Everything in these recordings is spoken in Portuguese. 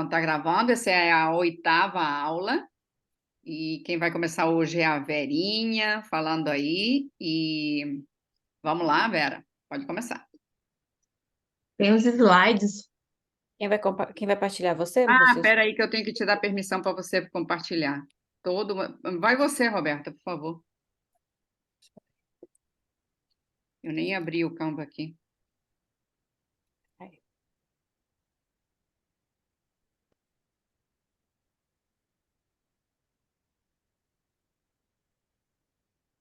Então, tá gravando, essa é a oitava aula, e quem vai começar hoje é a Verinha, falando aí, e vamos lá, Vera, pode começar. Tem os slides. Quem vai partilhar você? Ah, Você? espera aí que eu tenho que te dar permissão para você compartilhar. Todo... Vai você, Roberta, por favor. Eu nem abri o Canva aqui.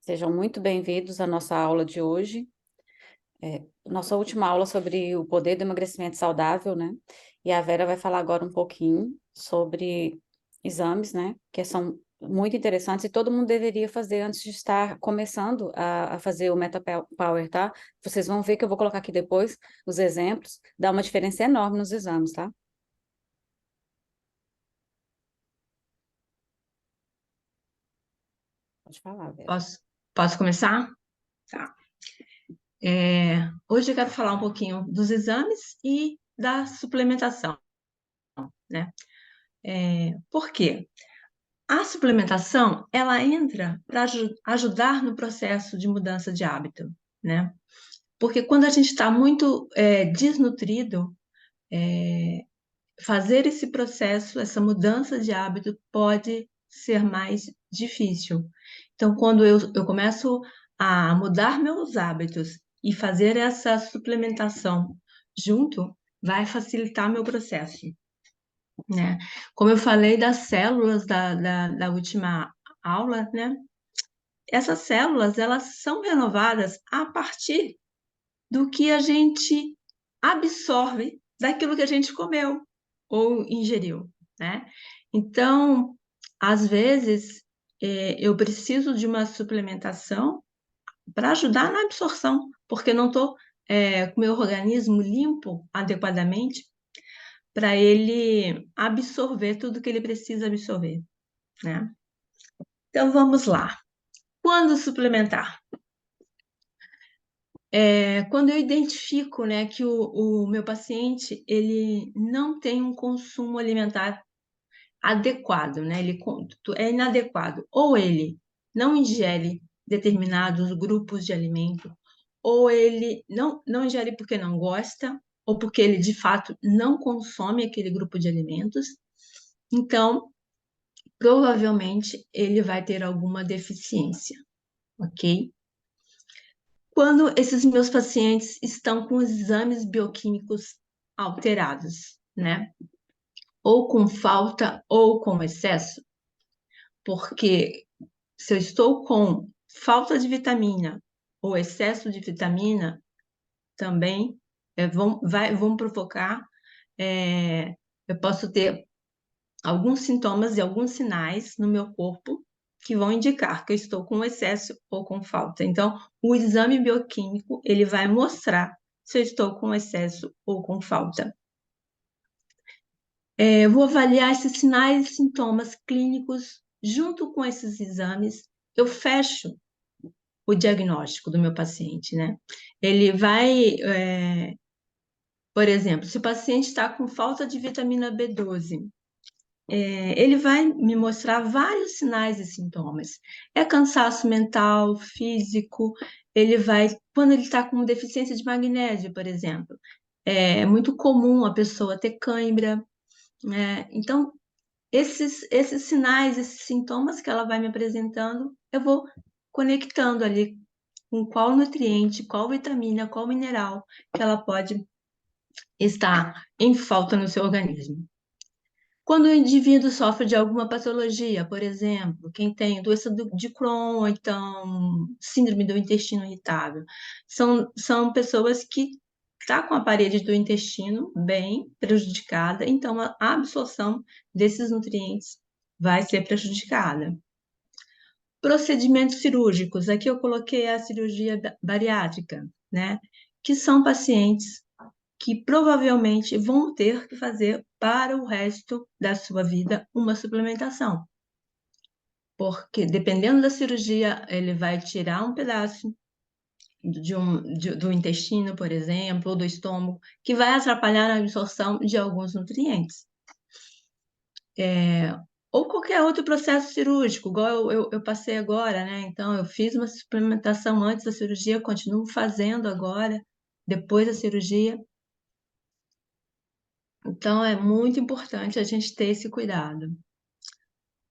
Sejam muito bem-vindos à nossa aula de hoje. Nossa última aula sobre o poder do emagrecimento saudável, né? E a Vera vai falar agora um pouquinho sobre exames, né? Que são muito interessantes e todo mundo deveria fazer antes de estar começando a fazer o MetaPower, tá? Vocês vão ver que eu vou colocar aqui depois os exemplos, dá uma diferença enorme nos exames, tá? Pode falar, Vera. Posso começar? Tá. Hoje eu quero falar um pouquinho dos exames e da suplementação, né? Por quê? A suplementação, ela entra para ajudar no processo de mudança de hábito, né? Porque quando a gente está muito desnutrido, fazer esse processo, essa mudança de hábito pode ser mais difícil. Então, quando eu começo a mudar meus hábitos e fazer essa suplementação junto, vai facilitar meu processo, né? Como eu falei das células da última aula, né? Essas células, elas são renovadas a partir do que a gente absorve daquilo que a gente comeu ou ingeriu, né? Então, às vezes, eu preciso de uma suplementação para ajudar na absorção, porque não estou com o meu organismo limpo adequadamente para ele absorver tudo que ele precisa absorver, né? Então, vamos lá. Quando suplementar? Quando eu identifico, né, que o meu paciente ele não tem um consumo alimentar adequado, né? É inadequado. Ou ele não ingere determinados grupos de alimento, ou ele não ingere porque não gosta, ou porque ele de fato não consome aquele grupo de alimentos. Então, provavelmente ele vai ter alguma deficiência, ok? Quando esses meus pacientes estão com exames bioquímicos alterados, né? Ou com falta ou com excesso, porque se eu estou com falta de vitamina ou excesso de vitamina, também vão provocar, eu posso ter alguns sintomas e alguns sinais no meu corpo que vão indicar que eu estou com excesso ou com falta. Então, o exame bioquímico, ele vai mostrar se eu estou com excesso ou com falta. Eu vou avaliar esses sinais e sintomas clínicos junto com esses exames. Eu fecho o diagnóstico do meu paciente, né? Ele vai, por exemplo, se o paciente está com falta de vitamina B12, ele vai me mostrar vários sinais e sintomas. É cansaço mental, físico, quando ele está com deficiência de magnésio, por exemplo, é muito comum a pessoa ter cãibra, né? Então, esses sinais, esses sintomas que ela vai me apresentando, eu vou conectando ali com qual nutriente, qual vitamina, qual mineral que ela pode estar em falta no seu organismo. Quando o indivíduo sofre de alguma patologia, por exemplo, quem tem doença de Crohn, ou então síndrome do intestino irritável, são pessoas que estão com a parede do intestino bem prejudicada, então a absorção desses nutrientes vai ser prejudicada. Procedimentos cirúrgicos, aqui eu coloquei a cirurgia bariátrica, né? Que são pacientes que provavelmente vão ter que fazer para o resto da sua vida uma suplementação. Porque dependendo da cirurgia, ele vai tirar um pedaço do intestino, por exemplo, ou do estômago, que vai atrapalhar a absorção de alguns nutrientes. ou qualquer outro processo cirúrgico, igual eu passei agora, né? Então, eu fiz uma suplementação antes da cirurgia, continuo fazendo agora, depois da cirurgia. Então, é muito importante a gente ter esse cuidado.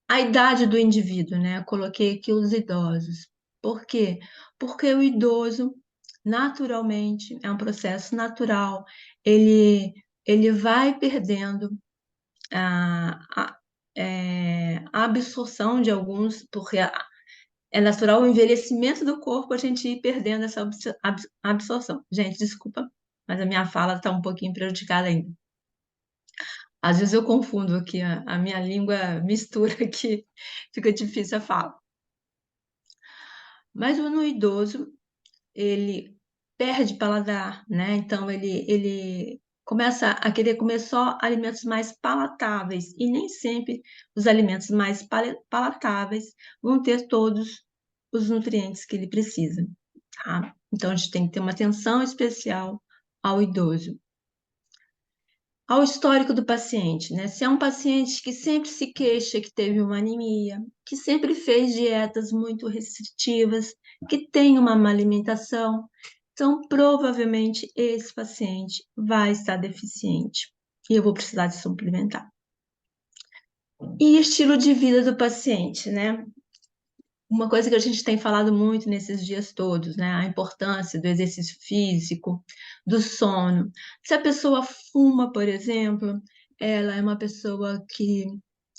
A idade do indivíduo, né? Eu coloquei aqui os idosos. Por quê? Porque o idoso, naturalmente, é um processo natural, ele vai perdendo a absorção de alguns, porque é natural o envelhecimento do corpo, a gente ir perdendo essa absorção. Gente, desculpa, mas a minha fala está um pouquinho prejudicada ainda. Às vezes eu confundo aqui, a minha língua mistura aqui, fica difícil a fala. Mas no idoso, ele perde paladar, né? Então ele começa a querer comer só alimentos mais palatáveis e nem sempre os alimentos mais palatáveis vão ter todos os nutrientes que ele precisa, tá? Então a gente tem que ter uma atenção especial ao idoso. Ao histórico do paciente, né? Se é um paciente que sempre se queixa que teve uma anemia, que sempre fez dietas muito restritivas, que tem uma má alimentação, então provavelmente esse paciente vai estar deficiente e eu vou precisar de suplementar. E estilo de vida do paciente, né? Uma coisa que a gente tem falado muito nesses dias todos, né? A importância do exercício físico, do sono. Se a pessoa fuma, por exemplo, ela é uma pessoa que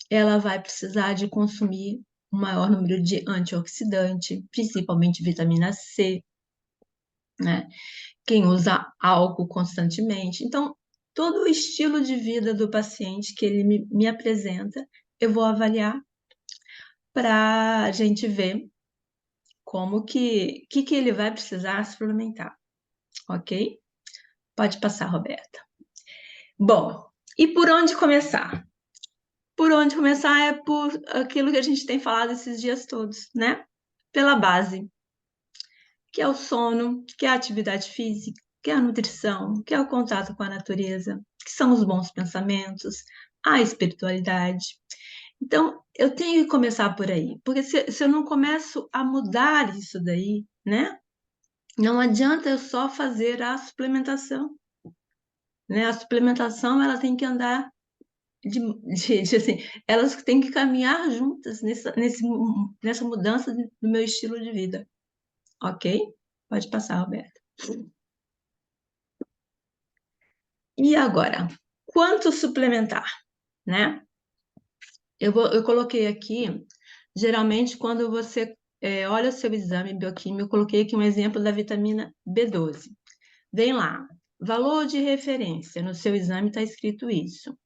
ela vai precisar de consumir um maior número de antioxidante, principalmente vitamina C, né? Quem usa álcool constantemente. Então, todo o estilo de vida do paciente que ele me apresenta, eu vou avaliar para a gente ver como que ele vai precisar suplementar, ok? Pode passar, Roberta. Bom, e por onde começar? Por onde começar é por aquilo que a gente tem falado esses dias todos, né? Pela base, que é o sono, que é a atividade física, que é a nutrição, que é o contato com a natureza, que são os bons pensamentos, a espiritualidade. Então, eu tenho que começar por aí, porque se eu não começo a mudar isso daí, né? Não adianta eu só fazer a suplementação, né? A suplementação, ela tem que andar assim, elas têm que caminhar juntas nessa mudança do meu estilo de vida, ok? Pode passar, Roberta. E agora, quanto suplementar, né? Eu coloquei aqui, geralmente, quando você olha o seu exame bioquímico, eu coloquei aqui um exemplo da vitamina B12. Vem lá, valor de referência, no seu exame está escrito isso.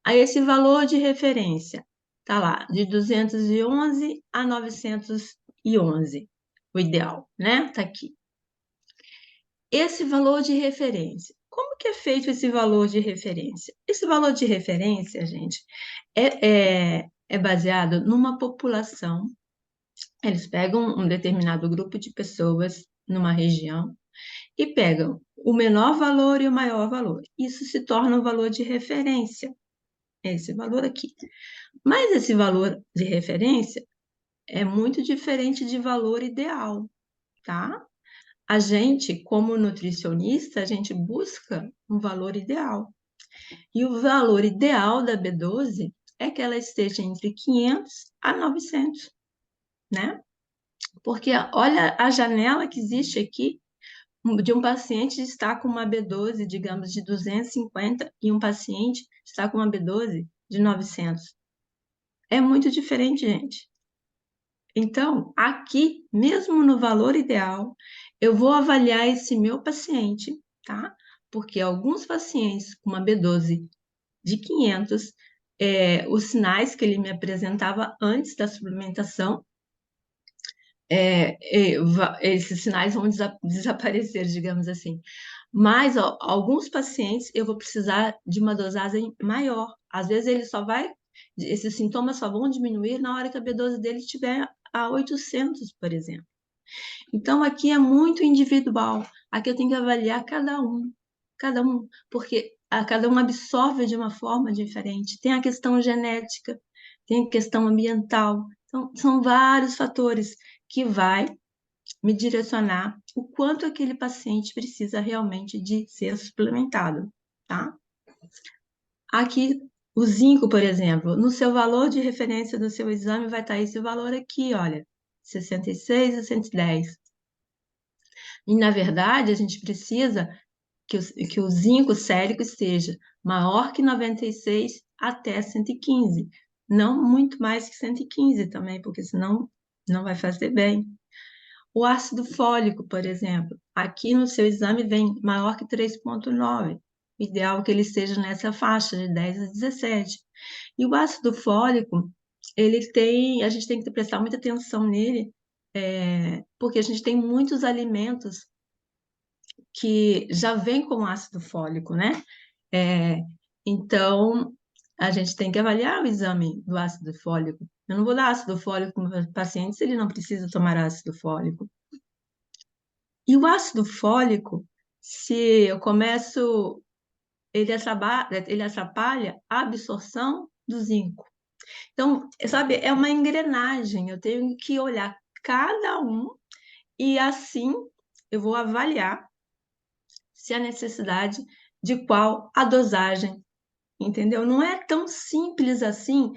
Aí esse valor de referência está lá, de 211 a 911, o ideal, né? Está aqui. Esse valor de referência, como que é feito esse valor de referência? Esse valor de referência, gente, é baseado numa população. Eles pegam um determinado grupo de pessoas numa região e pegam o menor valor e o maior valor. Isso se torna um valor de referência, esse valor aqui. Mas esse valor de referência é muito diferente de valor ideal, tá? A gente, como nutricionista, a gente busca um valor ideal. E o valor ideal da B12 é que ela esteja entre 500 a 900, né? Porque olha a janela que existe aqui de um paciente estar com uma B12, digamos, de 250 e um paciente está com uma B12 de 900. É muito diferente, gente. Então, aqui, mesmo no valor ideal, eu vou avaliar esse meu paciente, tá? Porque alguns pacientes com uma B12 de 500, os sinais que ele me apresentava antes da suplementação, esses sinais vão desaparecer, digamos assim. Mas alguns pacientes eu vou precisar de uma dosagem maior. Às vezes esses sintomas só vão diminuir na hora que a B12 dele estiver a 800, por exemplo. Então aqui é muito individual. Aqui eu tenho que avaliar cada um, porque cada um absorve de uma forma diferente. Tem a questão genética, tem a questão ambiental. Então, são vários fatores que vai me direcionar o quanto aquele paciente precisa realmente de ser suplementado, tá? Aqui, o zinco, por exemplo, no seu valor de referência do seu exame vai estar esse valor aqui, olha, 66 a 110. E, na verdade, a gente precisa que o zinco sérico esteja maior que 96 até 115. Não muito mais que 115 também, porque senão não vai fazer bem. O ácido fólico, por exemplo, aqui no seu exame vem maior que 3,9. Ideal que ele esteja nessa faixa de 10 a 17. E o ácido fólico, a gente tem que prestar muita atenção nele, porque a gente tem muitos alimentos que já vêm com ácido fólico, né? É, então, a gente tem que avaliar o exame do ácido fólico. Eu não vou dar ácido fólico para o paciente se ele não precisa tomar ácido fólico. E o ácido fólico, se eu começo, ele atrapalha a absorção do zinco. Então, sabe, é uma engrenagem, eu tenho que olhar cada um e assim eu vou avaliar se há necessidade de qual a dosagem, entendeu? Não é tão simples assim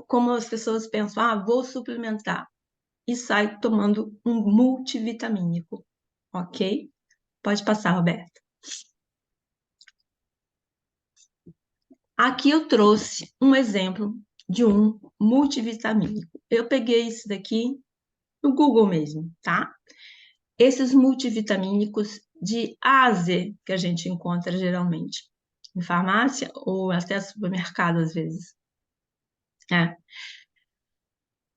como as pessoas pensam, vou suplementar e sai tomando um multivitamínico, ok? Pode passar, Roberto. Aqui eu trouxe um exemplo de um multivitamínico. Eu peguei isso daqui no Google mesmo, tá? Esses multivitamínicos de A a Z que a gente encontra geralmente em farmácia ou até supermercado às vezes.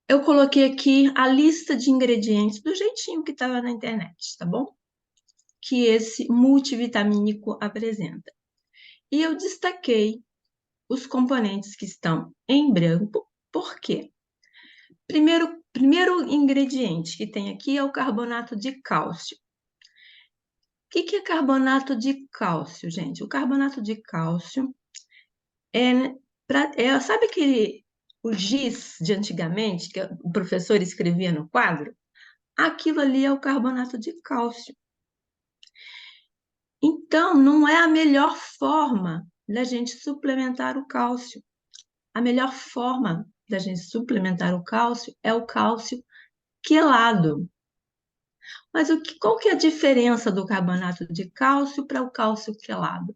Eu coloquei aqui a lista de ingredientes do jeitinho que estava na internet, tá bom? Que esse multivitamínico apresenta. E eu destaquei os componentes que estão em branco, por quê? Primeiro ingrediente que tem aqui é o carbonato de cálcio. O que é carbonato de cálcio, gente? O carbonato de cálcio sabe o giz de antigamente, que o professor escrevia no quadro? Aquilo ali é o carbonato de cálcio. Então, não é a melhor forma da gente suplementar o cálcio. A melhor forma da gente suplementar o cálcio é o cálcio quelado. Mas qual que é a diferença do carbonato de cálcio para o cálcio quelado?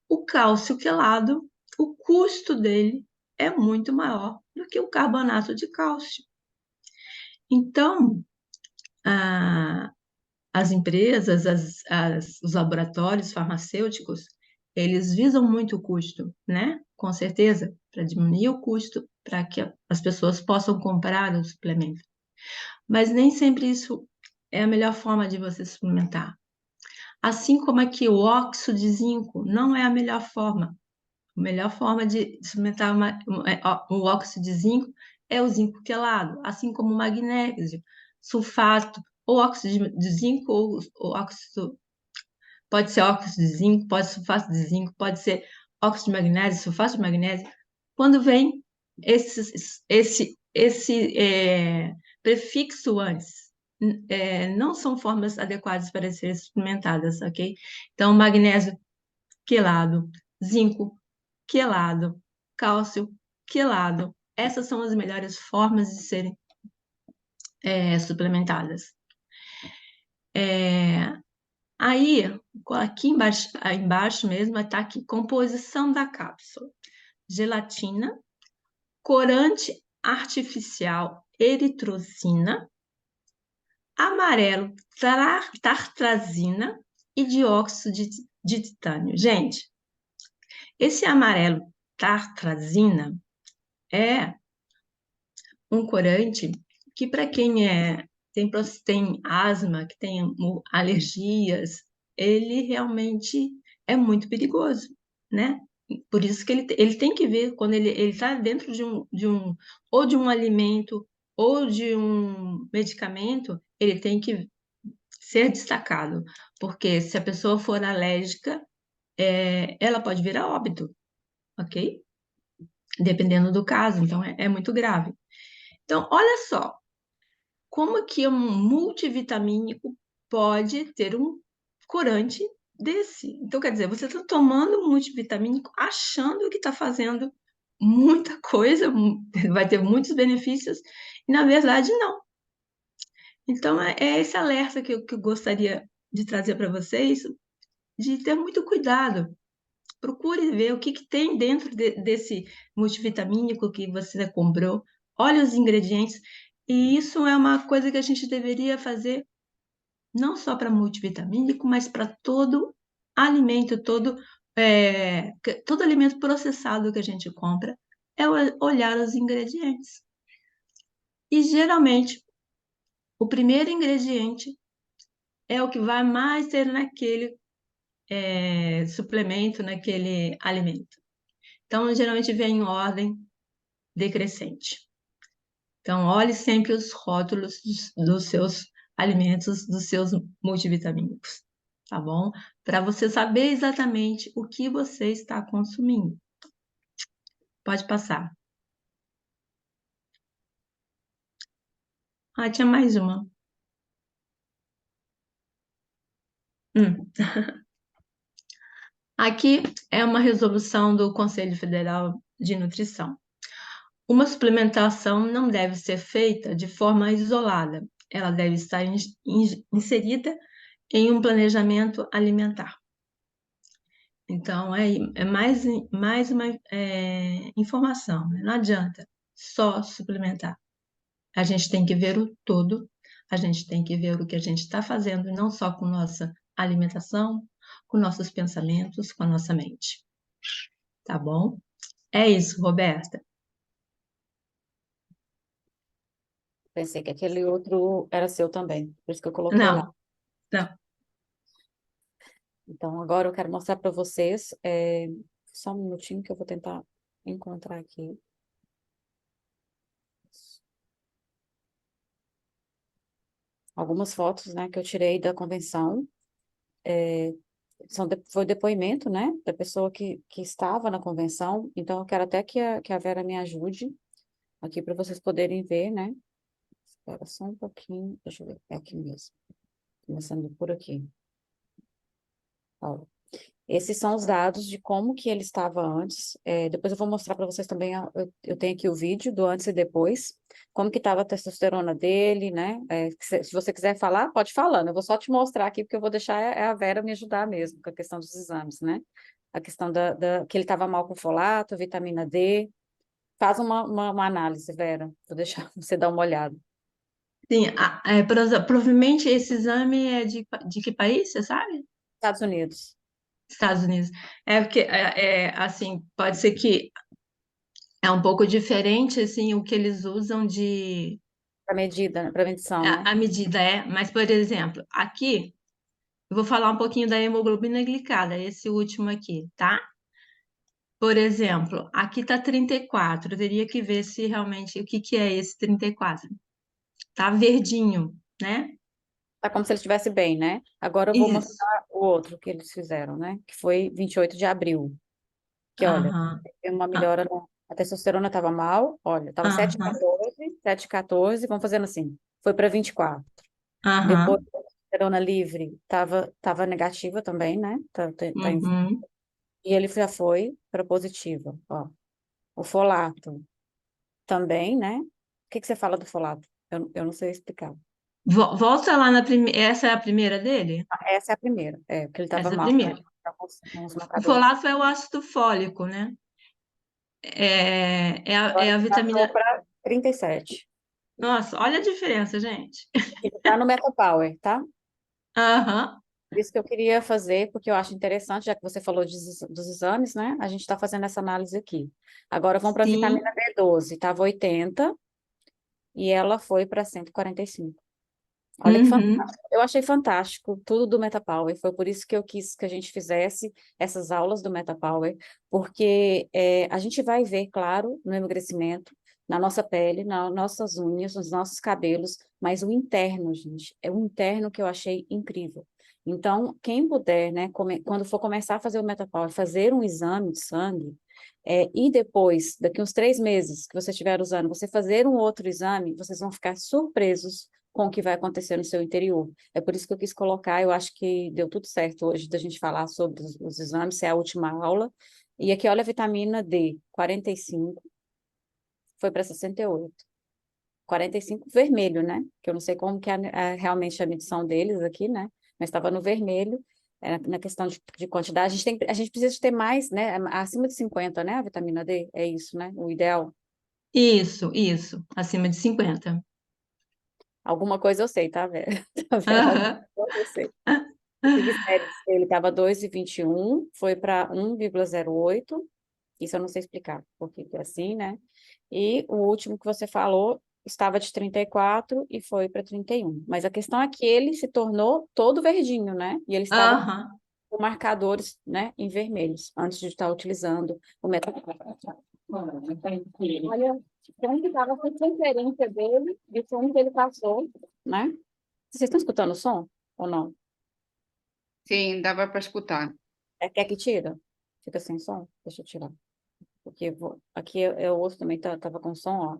O cálcio quelado, o custo dele é muito maior do que o carbonato de cálcio. Então, as empresas, os laboratórios farmacêuticos, eles visam muito o custo, né? Com certeza, para diminuir o custo, para que as pessoas possam comprar o suplemento. Mas nem sempre isso é a melhor forma de você suplementar. Assim como aqui o óxido de zinco não é a melhor forma. A melhor forma de suplementar o óxido de zinco é o zinco quelado, assim como o magnésio, sulfato, ou óxido de zinco, ou óxido, pode ser óxido de zinco, pode ser sulfato de zinco, pode ser óxido de magnésio, sulfato de magnésio. Quando vem esse prefixo antes, não são formas adequadas para serem suplementadas, ok? Então, magnésio quelado, zinco quelado, cálcio quelado. Essas são as melhores formas de serem suplementadas. Aí, aqui embaixo mesmo, está aqui, composição da cápsula. Gelatina, corante artificial eritrocina, amarelo tartrazina e dióxido de titânio. Gente, esse amarelo tartrazina é um corante que, para quem tem asma, que tem alergias, ele realmente é muito perigoso, né? Por isso que ele tem que ver quando ele está dentro ou de um alimento ou de um medicamento, ele tem que ser destacado, porque se a pessoa for alérgica, ela pode vir a óbito, ok? Dependendo do caso, então é muito grave. Então, olha só, como que um multivitamínico pode ter um corante desse? Então, quer dizer, você está tomando um multivitamínico achando que está fazendo muita coisa, vai ter muitos benefícios, e na verdade não. Então, é esse alerta que eu gostaria de trazer para vocês, de ter muito cuidado. Procure ver o que tem dentro desse multivitamínico que você comprou, olhe os ingredientes, e isso é uma coisa que a gente deveria fazer não só para multivitamínico, mas para todo alimento, todo alimento processado que a gente compra, é olhar os ingredientes. E geralmente, o primeiro ingrediente é o que vai mais ter naquele suplemento, naquele alimento. Então, geralmente vem em ordem decrescente. Então, olhe sempre os rótulos dos seus alimentos, dos seus multivitamínicos, tá bom? Para você saber exatamente o que você está consumindo. Pode passar. Ah, tinha mais uma. Hum. Aqui é uma resolução do Conselho Federal de Nutrição. Uma suplementação não deve ser feita de forma isolada. Ela deve estar inserida em um planejamento alimentar. Então, é mais uma informação, né? Não adianta só suplementar. A gente tem que ver o todo, a gente tem que ver o que a gente está fazendo, não só com nossa alimentação, com nossos pensamentos, com a nossa mente. Tá bom? É isso, Roberta. Pensei que aquele outro era seu também, por isso que eu coloquei lá. Não, não. Então, agora eu quero mostrar para vocês, só um minutinho que eu vou tentar encontrar aqui. Algumas fotos, né, que eu tirei da convenção. Foi depoimento, né, da pessoa que estava na convenção. Então, eu quero até que a Vera me ajude aqui para vocês poderem ver, né. Espera só um pouquinho, deixa eu ver, é aqui mesmo. Começando por aqui. Ó, esses são os dados de como que ele estava antes. Depois eu vou mostrar para vocês também, eu tenho aqui o vídeo do antes e depois, como que estava a testosterona dele, né? Se você quiser falar, pode falando. Eu vou só te mostrar aqui, porque eu vou deixar a Vera me ajudar mesmo com a questão dos exames, né? A questão que ele estava mal com folato, vitamina D. Faz uma análise, Vera. Vou deixar você dar uma olhada. Sim, provavelmente esse exame é de que país, você sabe? Estados Unidos. Estados Unidos. É porque, assim, pode ser que é um pouco diferente, assim, o que eles usam Para medida, né? Para medição, né? a medida mas, por exemplo, aqui, eu vou falar um pouquinho da hemoglobina glicada, esse último aqui, tá? Por exemplo, aqui tá 34, eu teria que ver se realmente, o que que é esse 34? Tá verdinho, né? Tá como se ele estivesse bem, né? Agora eu vou Isso. mostrar o outro que eles fizeram, né? Que foi 28 de abril. Que, olha, Aham, tem uma ah, melhora, a testosterona estava mal, olha, estava aham, 7,14, vamos fazendo assim, foi para 24. Depois, aham, a testosterona livre estava negativa também, né? uhum. E ele já foi para positiva, ó. O folato também, né? O que você fala do folato? Eu não sei explicar. Volta lá na primeira. Essa é a primeira dele? Essa é a primeira, porque ele estava Essa é a mal, primeira. tá com uns O marcadores. folato é o ácido fólico, né? É Agora a ele passou vitamina. para 37. Nossa, olha a diferença, gente. Ele está no MetaPower, tá? Aham, Isso que eu queria fazer, porque eu acho interessante, já que você falou dos exames, né? A gente está fazendo essa análise aqui. Agora vamos para a sim. vitamina B12. Estava 80 e ela foi para 145. Olha que Uhum. fantástico. Eu achei fantástico tudo do MetaPower. Foi por isso que eu quis que a gente fizesse essas aulas do MetaPower, porque a gente vai ver, claro, no emagrecimento, na nossa pele, nas nossas unhas, nos nossos cabelos, mas o interno, gente, é o interno que eu achei incrível. Então, quem puder, né, quando for começar a fazer o Metapower, fazer um exame de sangue, e depois, daqui uns 3 meses que você estiver usando, você fazer um outro exame, vocês vão ficar surpresos com o que vai acontecer no seu interior. É por isso que eu quis colocar, eu acho que deu tudo certo hoje da gente falar sobre os exames, é a última aula. E aqui, olha a vitamina D, 45, foi para 68. 45 vermelho, né? Que eu não sei como que é realmente a medição deles aqui, né? Mas estava no vermelho, na questão de quantidade. A gente precisa de ter mais, né? Acima de 50, né? A vitamina D, é isso, né? O ideal. Isso, acima de 50. Alguma coisa eu sei, tá, Vera? Tá vendo? Alguma Aham. coisa eu sei. O triglicérides, ele estava 2,21, foi para 1,08. Isso eu não sei explicar por que que é assim, né? E o último que você falou estava de 34 e foi para 31. Mas a questão é que ele se tornou todo verdinho, né? E ele estava Aham. com marcadores, né, em vermelhos, antes de estar utilizando o método. Olha, como que estava a referência dele e como que ele passou, né? Vocês estão escutando o som ou não? Sim, dava para escutar. Quer que tira? Fica sem som? Deixa eu tirar. Porque aqui o outro também tava com som, ó.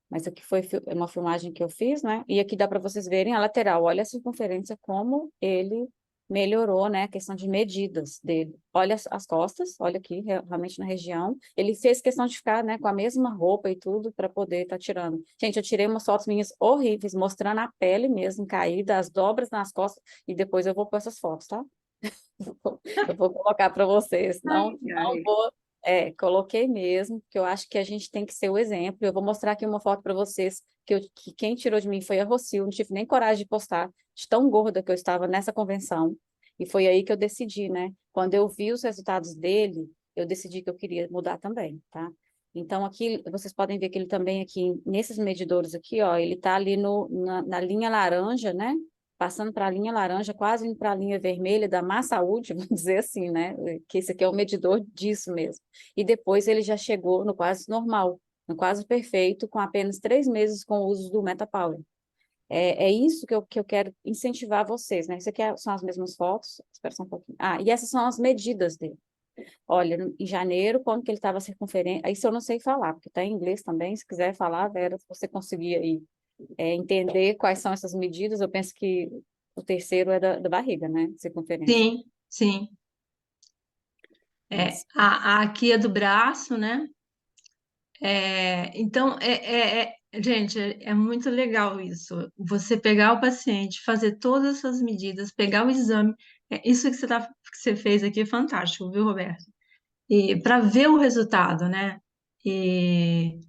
Mas aqui foi uma filmagem que eu fiz, né? E aqui dá para vocês verem a lateral. Olha a circunferência, como ele melhorou, né? A questão de medidas dele. Olha as costas, olha aqui, realmente na região. Ele fez questão de ficar, né, com a mesma roupa e tudo para poder estar tirando. Gente, eu tirei umas fotos minhas horríveis, mostrando a pele mesmo caída, as dobras nas costas, e depois eu vou pôr essas fotos, tá? Eu vou colocar para vocês, Ai, não ai. vou. Coloquei mesmo, porque eu acho que a gente tem que ser o exemplo. Eu vou mostrar aqui uma foto para vocês, que quem tirou de mim foi a Rocio, não tive nem coragem de postar, de tão gorda que eu estava nessa convenção. E foi aí que eu decidi, né? Quando eu vi os resultados dele, eu decidi que eu queria mudar também, tá? Então, aqui, vocês podem ver que ele também aqui, nesses medidores aqui, ó, ele tá ali na linha laranja, né? Passando para a linha laranja, quase indo para a linha vermelha da má saúde, vamos dizer assim, né? Que esse aqui é o medidor disso mesmo. E depois ele já chegou no quase normal, no quase perfeito, com apenas 3 meses com o uso do MetaPower. É isso que eu quero incentivar vocês, né? Isso aqui são as mesmas fotos, espera só um pouquinho. Ah, e essas são as medidas dele. Olha, em janeiro, quando que ele estava circunferente, isso eu não sei falar, porque está em inglês também, se quiser falar, Vera, se você conseguir aí entender quais são essas medidas, eu penso que o terceiro é da barriga, né? Circunferência. Sim, sim. Isso. Aqui é do braço, né? Então, gente, é muito legal isso. Você pegar o paciente, fazer todas essas medidas, pegar o exame. Isso que você fez aqui é fantástico, viu, Roberto? E para ver o resultado, né? E,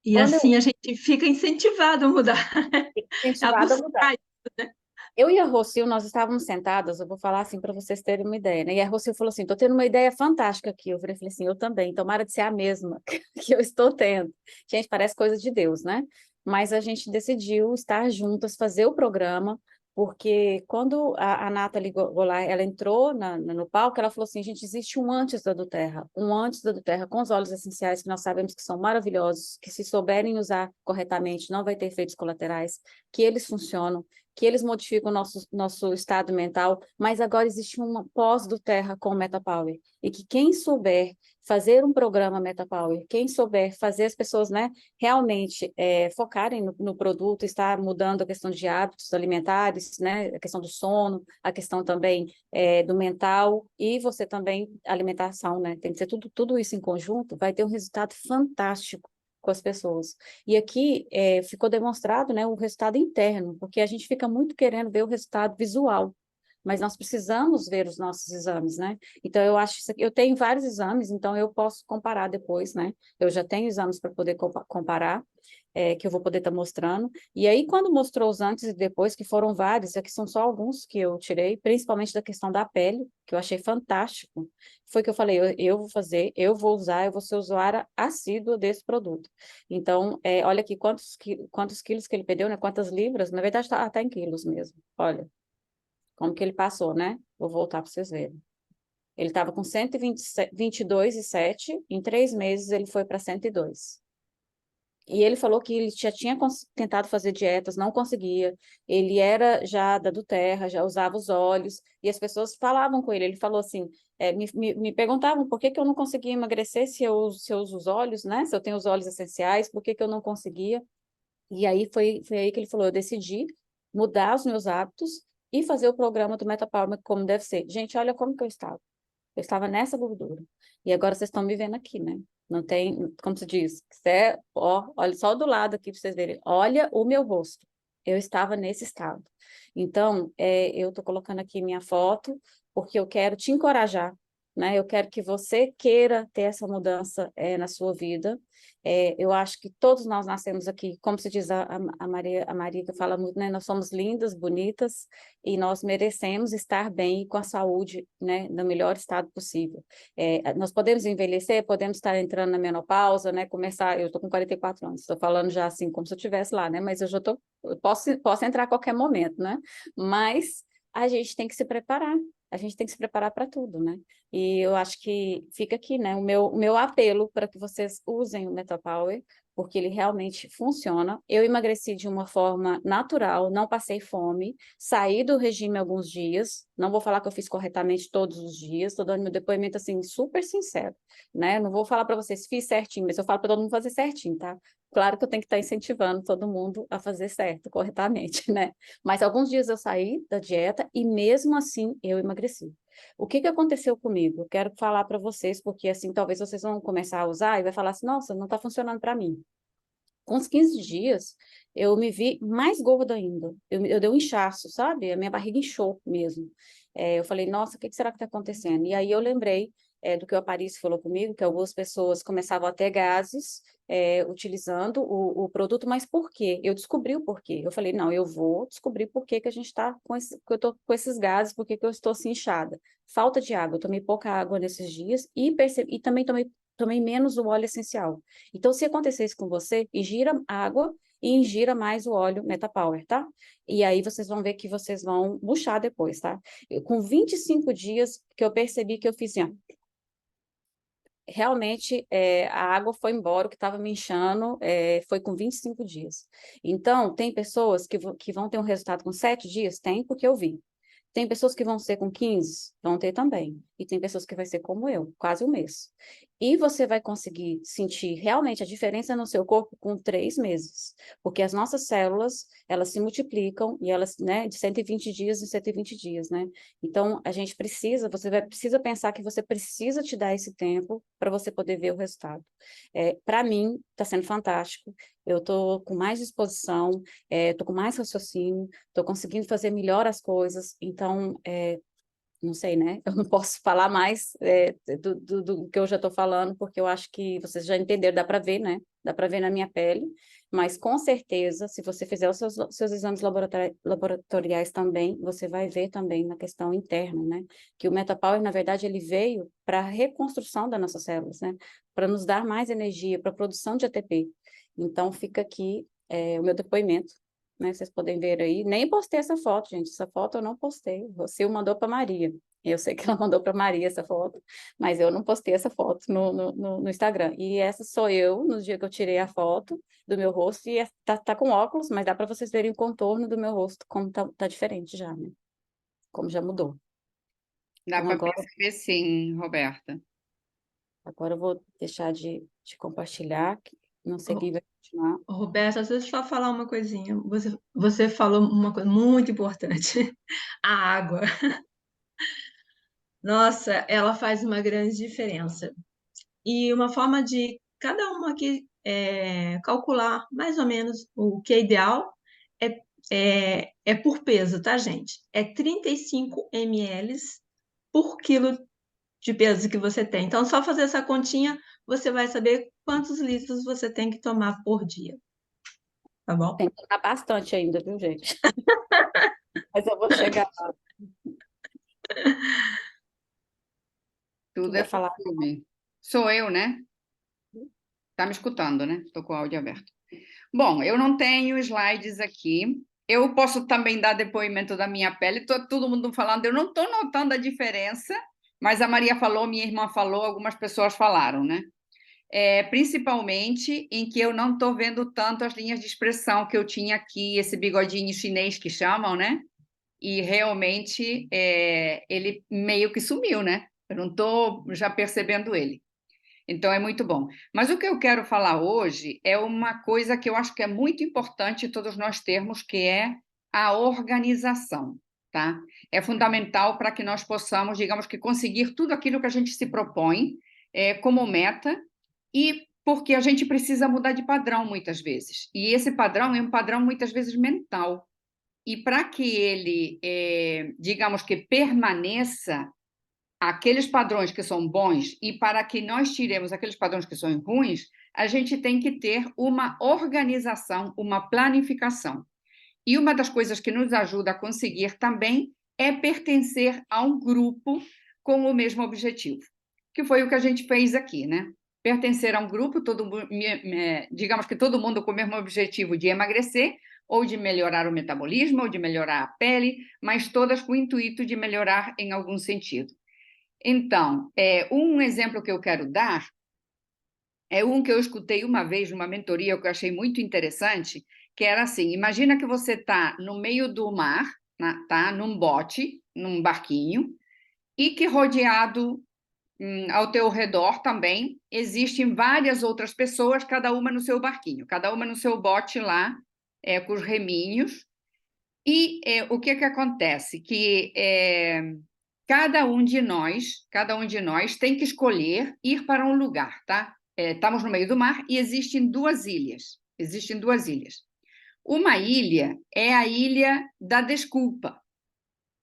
e Quando eu assim a gente fica incentivado a mudar, fui a incentivada a mudar. buscar. Eu e a Rocio, nós estávamos sentadas, eu vou falar assim para vocês terem uma ideia, né? E a Rocio falou assim: tô tendo uma ideia fantástica aqui. Eu falei assim: eu também, tomara de ser a mesma que eu estou tendo. Gente, parece coisa de Deus, né? Mas a gente decidiu estar juntas, fazer o programa, porque quando a Nathalie Goulart, ela entrou no palco, ela falou assim: gente, existe um antes da do Terra, um antes da do Terra, com os óleos essenciais que nós sabemos que são maravilhosos, que se souberem usar corretamente, não vai ter efeitos colaterais, que eles funcionam, que eles modificam o nosso estado mental, mas agora existe um pós do Terra com o MetaPower, e que quem souber fazer um programa MetaPower, quem souber fazer as pessoas, né, realmente focarem no produto, estar mudando a questão de hábitos alimentares, né, a questão do sono, a questão também do mental, e você também, alimentação, né, tem que ser tudo isso em conjunto, vai ter um resultado fantástico com as pessoas. E aqui ficou demonstrado, né, o resultado interno, porque a gente fica muito querendo ver o resultado visual, mas nós precisamos ver os nossos exames, né? Então, eu acho isso aqui, eu tenho vários exames, então eu posso comparar depois, né? Eu já tenho exames para poder comparar, que eu vou poder estar mostrando. E aí, quando mostrou os antes e depois, que foram vários, aqui são só alguns que eu tirei, principalmente da questão da pele, que eu achei fantástico, foi que eu falei, eu vou fazer, eu vou usar, eu vou ser usuária assídua desse produto. Então, olha aqui quantos quilos que ele perdeu, né? Quantas libras, na verdade, tá em quilos mesmo. Olha, como que ele passou, né? Vou voltar para vocês verem. Ele estava com 122,7, em 3 meses ele foi para 102. E ele falou que ele já tinha tentado fazer dietas, não conseguia. Ele era já da do terra, já usava os óleos, e as pessoas falavam com ele. Ele falou assim, me perguntavam por que que eu não conseguia emagrecer se eu uso os óleos, né? Se eu tenho os óleos essenciais, por que que eu não conseguia? E aí foi aí que ele falou, eu decidi mudar os meus hábitos e fazer o programa do Metapower como deve ser. Gente, olha como que eu estava. Eu estava nessa gordura. E agora vocês estão me vendo aqui, né? Não tem, como se diz, ó, olha só do lado aqui para vocês verem. Olha o meu rosto. Eu estava nesse estado. Então, eu estou colocando aqui minha foto porque eu quero te encorajar, né? Eu quero que você queira ter essa mudança na sua vida. Eu acho que todos nós nascemos aqui, como se diz a Maria que fala muito, né? Nós somos lindas, bonitas, e nós merecemos estar bem com a saúde, né, no melhor estado possível. Nós podemos envelhecer, podemos estar entrando na menopausa, né, eu estou com 44 anos, estou falando já assim como se eu estivesse lá, né, mas eu posso entrar a qualquer momento, né, mas a gente tem que se preparar, a gente tem que se preparar para tudo, né, e eu acho que fica aqui, né, o meu apelo para que vocês usem o MetaPower, porque ele realmente funciona. Eu emagreci de uma forma natural, não passei fome, saí do regime alguns dias, não vou falar que eu fiz corretamente todos os dias, estou dando meu depoimento assim, super sincero, né? Não vou falar para vocês, fiz certinho, mas eu falo para todo mundo fazer certinho, tá? Claro que eu tenho que estar incentivando todo mundo a fazer certo, corretamente, né? Mas alguns dias eu saí da dieta e mesmo assim eu emagreci. O que que aconteceu comigo? Eu quero falar para vocês, porque assim, talvez vocês vão começar a usar e vai falar assim, nossa, não está funcionando para mim. Com uns 15 dias, eu me vi mais gorda ainda. Eu dei um inchaço, sabe? A minha barriga inchou mesmo. Eu falei, nossa, o que será que está acontecendo? E aí eu lembrei do que o Aparício falou comigo, que algumas pessoas começavam a ter gases utilizando o produto, mas por quê? Eu descobri o porquê. Eu falei, não, eu vou descobrir por que que a gente está que eu estou com esses gases, por que que eu estou assim inchada. Falta de água, eu tomei pouca água nesses dias e também tomei menos o óleo essencial. Então, se acontecer isso com você, ingira água e ingira mais o óleo Metapower, tá? E aí vocês vão ver que vocês vão murchar depois, tá? Com 25 dias que eu percebi que eu fiz assim, ó, realmente a água foi embora, o que estava me inchando foi com 25 dias. Então, tem pessoas que vão ter um resultado com 7 dias? Tem, porque eu vi. Tem pessoas que vão ser com 15, vão ter também. E tem pessoas que vai ser como eu, quase um mês. E você vai conseguir sentir realmente a diferença no seu corpo com 3 meses. Porque as nossas células, elas se multiplicam e elas, né, de 120 dias em 120 dias, né? Então, a gente precisa pensar que você precisa te dar esse tempo para você poder ver o resultado. Para mim, está sendo fantástico. Eu estou com mais disposição, estou com mais raciocínio, estou conseguindo fazer melhor as coisas, então, não sei, né? Eu não posso falar mais do que eu já estou falando, porque eu acho que vocês já entenderam, dá para ver, né? Dá para ver na minha pele, mas com certeza, se você fizer os seus exames laboratoriais também, você vai ver também na questão interna, né? Que o MetaPower, na verdade, ele veio para a reconstrução das nossas células, né? Para nos dar mais energia, para a produção de ATP. Então, fica aqui o meu depoimento, né? Vocês podem ver aí. Nem postei essa foto, gente. Essa foto eu não postei. Você mandou para Maria. Eu sei que ela mandou para Maria essa foto, mas eu não postei essa foto no Instagram. E essa sou eu, no dia que eu tirei a foto do meu rosto, e tá com óculos, mas dá para vocês verem o contorno do meu rosto, como tá diferente já, né? Como já mudou. Dá Então, para perceber sim, Roberta. agora eu vou deixar de compartilhar, que não sei quem vai continuar. Roberto, às vezes só falar uma coisinha. Você falou uma coisa muito importante. A água. Nossa, ela faz uma grande diferença. E uma forma de cada uma aqui calcular mais ou menos o que é ideal é por peso, tá, gente? É 35 ml por quilo de peso que você tem. Então, só fazer essa continha, você vai saber quantos litros você tem que tomar por dia. Tá bom? Tem que tomar bastante ainda, viu, gente? Mas eu vou chegar lá. Tudo é Quiser falar. costume. Sou eu, né? Tá me escutando, né? Estou com o áudio aberto. Bom, eu não tenho slides aqui. Eu posso também dar depoimento da minha pele. Todo mundo falando, eu não estou notando a diferença, mas a Maria falou, minha irmã falou, algumas pessoas falaram, né? principalmente em que eu não estou vendo tanto as linhas de expressão que eu tinha aqui, esse bigodinho chinês que chamam, né? E realmente ele meio que sumiu, né? Eu não estou já percebendo ele. Então, é muito bom. Mas o que eu quero falar hoje é uma coisa que eu acho que é muito importante todos nós termos, que é a organização, tá? É fundamental para que nós possamos, digamos que, conseguir tudo aquilo que a gente se propõe como meta, e porque a gente precisa mudar de padrão muitas vezes. E esse padrão é um padrão muitas vezes mental. E para que ele, digamos que, permaneça aqueles padrões que são bons e para que nós tiremos aqueles padrões que são ruins, a gente tem que ter uma organização, uma planificação. E uma das coisas que nos ajuda a conseguir também é pertencer a um grupo com o mesmo objetivo, que foi o que a gente fez aqui, né? Pertencer a um grupo, digamos que todo mundo com o mesmo objetivo de emagrecer, ou de melhorar o metabolismo, ou de melhorar a pele, mas todas com o intuito de melhorar em algum sentido. Então, um exemplo que eu quero dar é um que eu escutei uma vez numa mentoria que eu achei muito interessante, que era assim: imagina que você está no meio do mar, tá, num bote, num barquinho, e que rodeado ao teu redor também existem várias outras pessoas, cada uma no seu barquinho, cada uma no seu bote lá, com os reminhos. E o que acontece? Que cada um de nós tem que escolher ir para um lugar, tá? Estamos no meio do mar e existem duas ilhas. Uma ilha é a Ilha da Desculpa.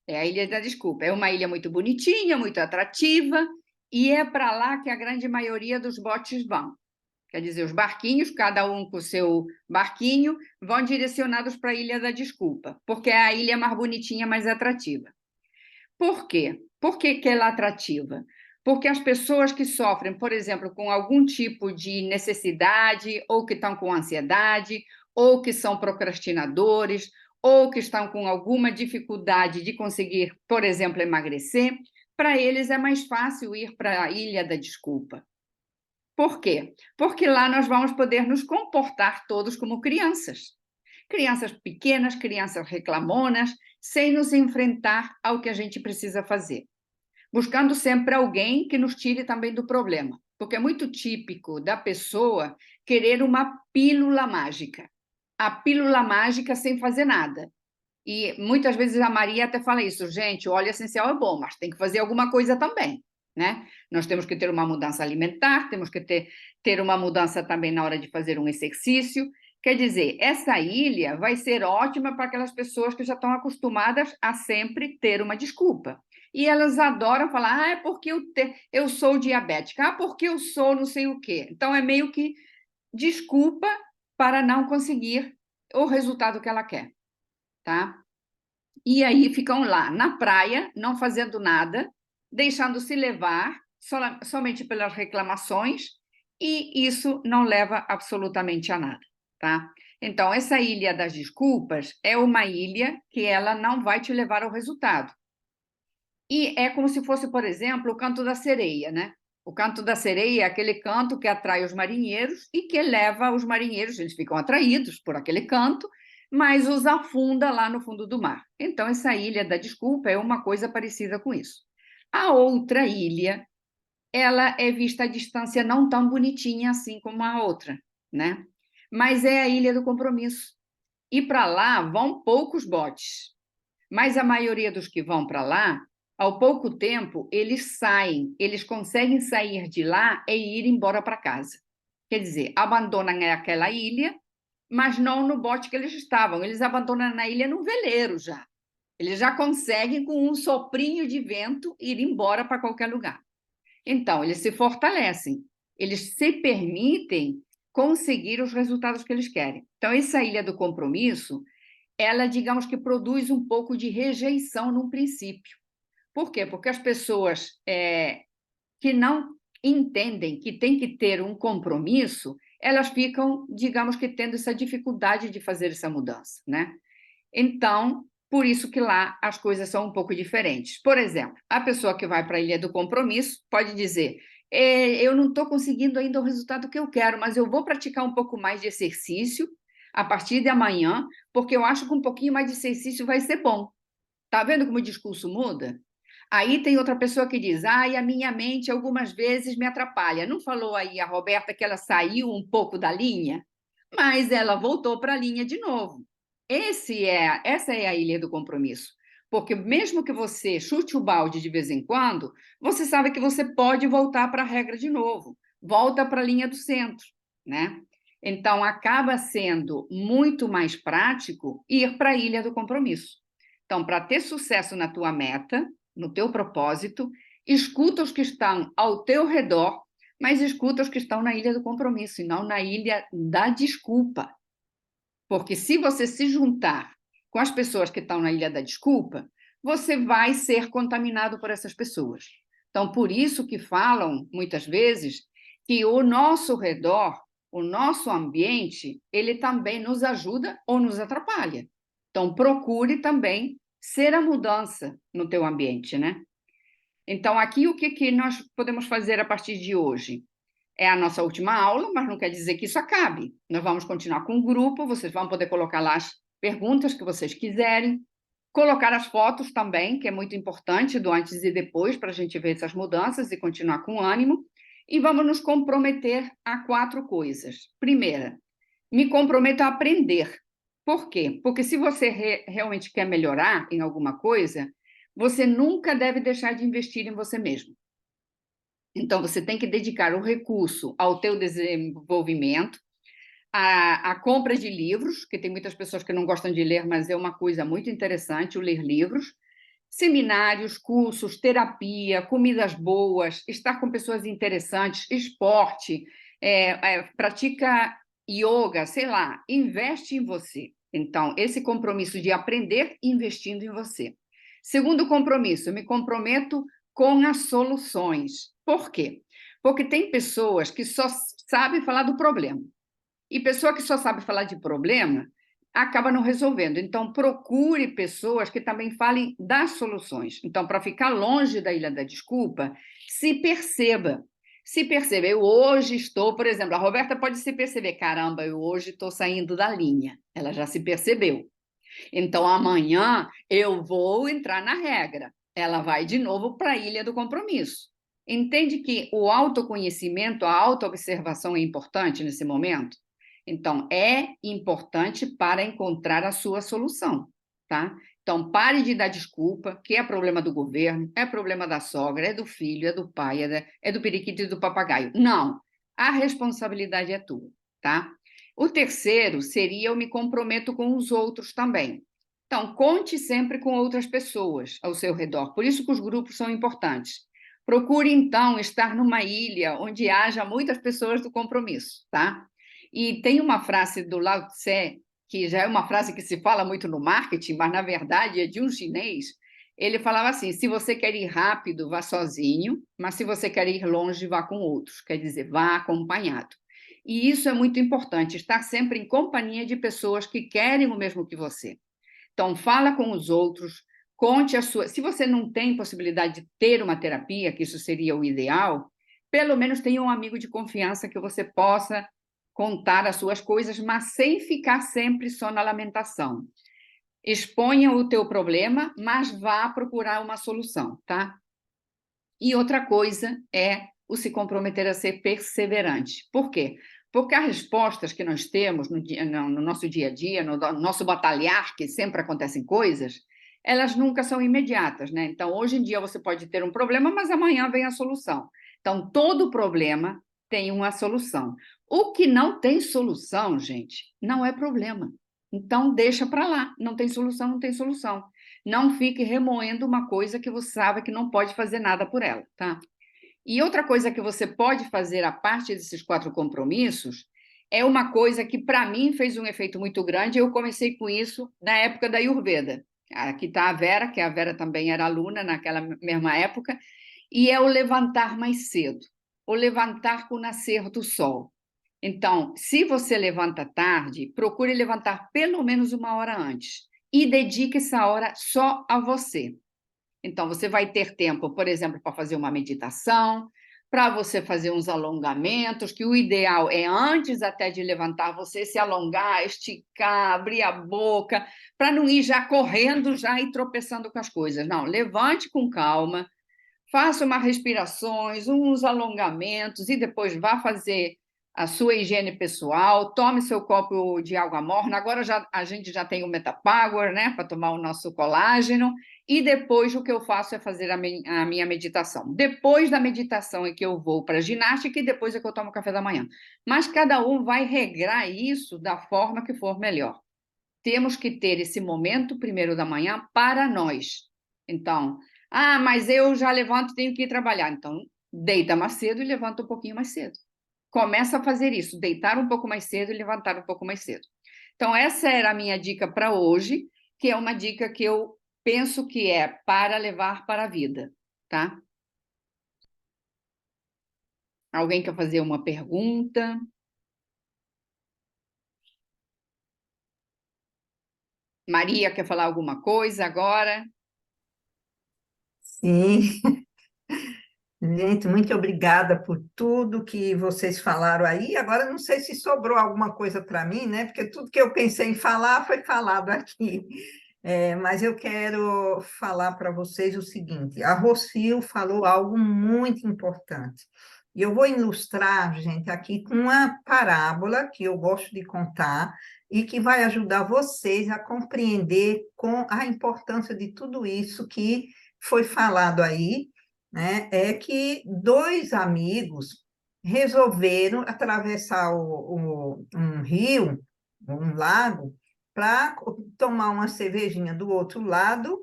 É a Ilha da Desculpa. É uma ilha muito bonitinha, muito atrativa, e é para lá que a grande maioria dos botes vão. Quer dizer, os barquinhos, cada um com o seu barquinho, vão direcionados para a Ilha da Desculpa, porque é a ilha mais bonitinha, mais atrativa. Por quê? Por que ela é atrativa? Porque as pessoas que sofrem, por exemplo, com algum tipo de necessidade, ou que estão com ansiedade, ou que são procrastinadores, ou que estão com alguma dificuldade de conseguir, por exemplo, emagrecer, para eles é mais fácil ir para a Ilha da Desculpa. Por quê? Porque lá nós vamos poder nos comportar todos como crianças. Crianças pequenas, crianças reclamonas, sem nos enfrentar ao que a gente precisa fazer. Buscando sempre alguém que nos tire também do problema. Porque é muito típico da pessoa querer uma pílula mágica. A pílula mágica sem fazer nada. E muitas vezes a Maria até fala isso: gente, o óleo essencial é bom, mas tem que fazer alguma coisa também, né? Nós temos que ter uma mudança alimentar, temos que ter uma mudança também na hora de fazer um exercício. Quer dizer, essa ilha vai ser ótima para aquelas pessoas que já estão acostumadas a sempre ter uma desculpa. E elas adoram falar: é porque eu sou diabética, porque eu sou não sei o quê. Então, é meio que desculpa para não conseguir o resultado que ela quer. Tá? E aí ficam lá na praia, não fazendo nada, deixando-se levar somente pelas reclamações, e isso não leva absolutamente a nada, tá? Então, essa Ilha das Desculpas é uma ilha que ela não vai te levar ao resultado. E é como se fosse, por exemplo, o Canto da Sereia, né? O Canto da Sereia é aquele canto que atrai os marinheiros e que leva os marinheiros, eles ficam atraídos por aquele canto, mas os afunda lá no fundo do mar. Então, essa Ilha da Desculpa é uma coisa parecida com isso. A outra ilha, ela é vista à distância não tão bonitinha assim como a outra, né? Mas é a Ilha do Compromisso. E para lá vão poucos botes, mas a maioria dos que vão para lá, ao pouco tempo, eles saem, eles conseguem sair de lá e ir embora para casa. Quer dizer, abandonam aquela ilha, mas não no bote que eles estavam. Eles abandonam na ilha num veleiro já. Eles já conseguem, com um soprinho de vento, ir embora para qualquer lugar. Então, eles se fortalecem. Eles se permitem conseguir os resultados que eles querem. Então, essa Ilha do Compromisso, ela, digamos que produz um pouco de rejeição num princípio. Por quê? Porque as pessoas que não entendem que tem que ter um compromisso, elas ficam, digamos que, tendo essa dificuldade de fazer essa mudança, né? Então, por isso que lá as coisas são um pouco diferentes. Por exemplo, a pessoa que vai para a Ilha do Compromisso pode dizer: eu não estou conseguindo ainda o resultado que eu quero, mas eu vou praticar um pouco mais de exercício a partir de amanhã, porque eu acho que um pouquinho mais de exercício vai ser bom. Tá vendo como o discurso muda? Aí tem outra pessoa que diz, ai, a minha mente algumas vezes me atrapalha. Não falou aí a Roberta que ela saiu um pouco da linha? Mas ela voltou para a linha de novo. Essa é a ilha do compromisso. Porque mesmo que você chute o balde de vez em quando, você sabe que você pode voltar para a regra de novo. Volta para a linha do centro, né? Então, acaba sendo muito mais prático ir para a ilha do compromisso. Então, para ter sucesso na tua meta, no teu propósito, escuta os que estão ao teu redor, mas escuta os que estão na ilha do compromisso e não na ilha da desculpa. Porque se você se juntar com as pessoas que estão na ilha da desculpa, você vai ser contaminado por essas pessoas. Então, por isso que falam, muitas vezes, que o nosso redor, o nosso ambiente, ele também nos ajuda ou nos atrapalha. Então, procure também ser a mudança no teu ambiente, né? Então, aqui o que nós podemos fazer a partir de hoje? É a nossa última aula, mas não quer dizer que isso acabe. Nós vamos continuar com o grupo, vocês vão poder colocar lá as perguntas que vocês quiserem, colocar as fotos também, que é muito importante, do antes e depois, para a gente ver essas mudanças e continuar com ânimo. E vamos nos comprometer a 4 coisas. Primeira, me comprometo a aprender. Por quê? Porque se você realmente quer melhorar em alguma coisa, você nunca deve deixar de investir em você mesmo. Então, você tem que dedicar o recurso ao teu desenvolvimento, à compra de livros, que tem muitas pessoas que não gostam de ler, mas é uma coisa muito interessante o ler livros, seminários, cursos, terapia, comidas boas, estar com pessoas interessantes, esporte, pratica yoga, sei lá, investe em você. Então, esse compromisso de aprender investindo em você. Segundo compromisso, eu me comprometo com as soluções. Por quê? Porque tem pessoas que só sabem falar do problema. E pessoa que só sabe falar de problema acaba não resolvendo. Então, procure pessoas que também falem das soluções. Então, para ficar longe da ilha da desculpa, se perceba. Se perceba. Eu hoje estou, por exemplo, a Roberta pode se perceber, caramba, eu hoje estou saindo da linha. Ela já se percebeu. Então, amanhã eu vou entrar na regra. Ela vai de novo para a ilha do compromisso. Entende que o autoconhecimento, a autoobservação é importante nesse momento? Então, é importante para encontrar a sua solução, tá? Então, pare de dar desculpa, que é problema do governo, é problema da sogra, é do filho, é do pai, é do periquito e do papagaio. Não, a responsabilidade é tua, tá? O terceiro seria eu me comprometo com os outros também. Então, conte sempre com outras pessoas ao seu redor. Por isso que os grupos são importantes. Procure, então, estar numa ilha onde haja muitas pessoas do compromisso, tá? E tem uma frase do Lao Tse, que já é uma frase que se fala muito no marketing, mas, na verdade, é de um chinês. Ele falava assim, se você quer ir rápido, vá sozinho, mas se você quer ir longe, vá com outros. Quer dizer, vá acompanhado. E isso é muito importante, estar sempre em companhia de pessoas que querem o mesmo que você. Então, fala com os outros, conte a sua... Se você não tem possibilidade de ter uma terapia, que isso seria o ideal, pelo menos tenha um amigo de confiança que você possa contar as suas coisas, mas sem ficar sempre só na lamentação. Exponha o teu problema, mas vá procurar uma solução, tá? E outra coisa é o se comprometer a ser perseverante. Por quê? Porque as respostas que nós temos no nosso dia a dia, no nosso batalhar, que sempre acontecem coisas, elas nunca são imediatas, né? Então, hoje em dia você pode ter um problema, mas amanhã vem a solução. Então, todo problema tem uma solução. O que não tem solução, gente, não é problema. Então, deixa para lá. Não tem solução, não tem solução. Não fique remoendo uma coisa que você sabe que não pode fazer nada por ela, tá? E outra coisa que você pode fazer a parte desses 4 compromissos é uma coisa que, para mim, fez um efeito muito grande. Eu comecei com isso na época da Ayurveda. Aqui está a Vera, que a Vera também era aluna naquela mesma época, e é o levantar mais cedo, o levantar com o nascer do sol. Então, se você levanta tarde, procure levantar pelo menos 1 hora antes e dedique essa hora só a você. Então, você vai ter tempo, por exemplo, para fazer uma meditação, para você fazer uns alongamentos, que o ideal é antes até de levantar, você se alongar, esticar, abrir a boca, para não ir já correndo já e tropeçando com as coisas. Não, levante com calma, faça umas respirações, uns alongamentos e depois vá fazer a sua higiene pessoal, tome seu copo de água morna. Agora a gente já tem o Metapower, né, para tomar o nosso colágeno. E depois o que eu faço é fazer a minha meditação. Depois da meditação é que eu vou para a ginástica e depois é que eu tomo café da manhã. Mas cada um vai regrar isso da forma que for melhor. Temos que ter esse momento primeiro da manhã para nós. Então, mas eu já levanto e tenho que ir trabalhar. Então, deita mais cedo e levanta um pouquinho mais cedo. Começa a fazer isso, deitar um pouco mais cedo e levantar um pouco mais cedo. Então, essa era a minha dica para hoje, que é uma dica que eu penso que é para levar para a vida, tá? Alguém quer fazer uma pergunta? Maria quer falar alguma coisa agora? Sim, gente, muito obrigada por tudo que vocês falaram aí. Agora, não sei se sobrou alguma coisa para mim, né? Porque tudo que eu pensei em falar foi falado aqui. Mas eu quero falar para vocês o seguinte: a Rocio falou algo muito importante. E eu vou ilustrar, gente, aqui com uma parábola que eu gosto de contar e que vai ajudar vocês a compreender com a importância de tudo isso que foi falado aí, né? É que dois amigos resolveram atravessar um rio, um lago, para tomar uma cervejinha do outro lado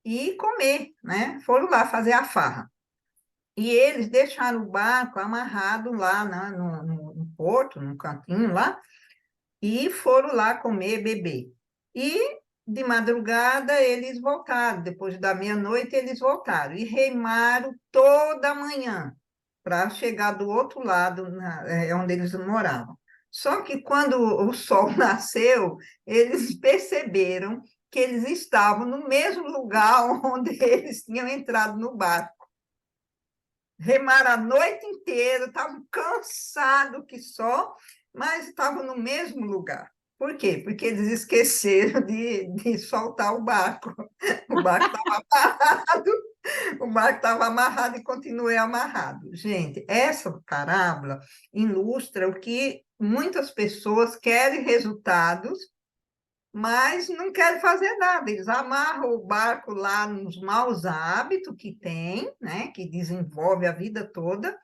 e comer, né? Foram lá fazer a farra. E eles deixaram o barco amarrado lá, né, no porto, no cantinho lá, e foram lá comer, beber. E de madrugada eles voltaram, depois da meia-noite eles voltaram, e remaram toda a manhã para chegar do outro lado, onde eles moravam. Só que quando o sol nasceu, eles perceberam que eles estavam no mesmo lugar onde eles tinham entrado no barco. Remaram a noite inteira, estavam cansados que só, mas estavam no mesmo lugar. Por quê? Porque eles esqueceram de soltar o barco. O barco estava amarrado, o barco estava amarrado e continuei amarrado. Gente, essa parábola ilustra o que muitas pessoas querem resultados, mas não querem fazer nada. Eles amarram o barco lá nos maus hábitos que tem, né, que desenvolve a vida toda,